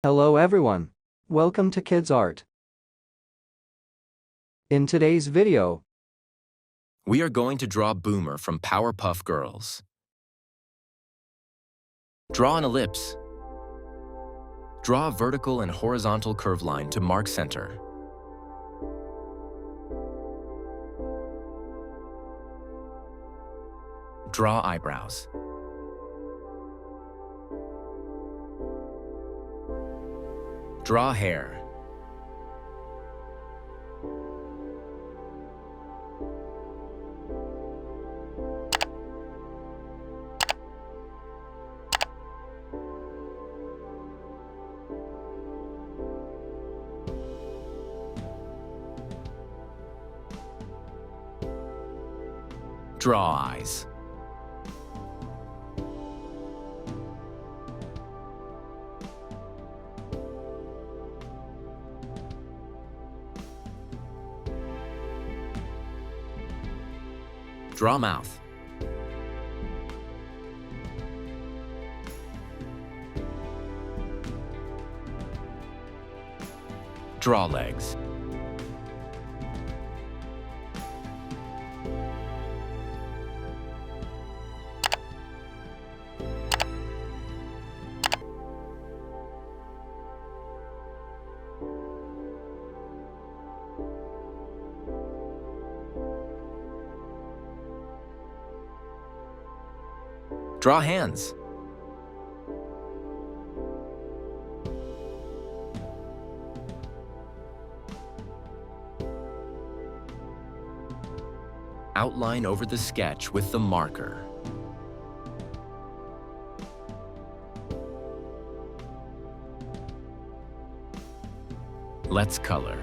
Hello everyone. Welcome to Kidz Art. In today's video, We are going to draw Boomer from Powerpuff Girls. Draw an ellipse. Draw a vertical and horizontal curve line to mark center. Draw eyebrows. Draw hair. Draw eyes. Draw mouth. Draw legs. Draw hands. Outline over the sketch with the marker. Let's color.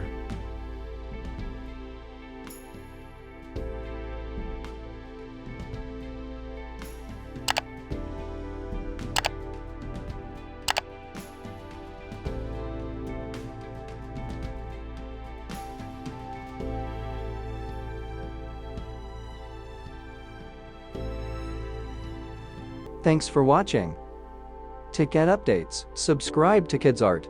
thanks for watching. To get updates, subscribe to Kidz Art.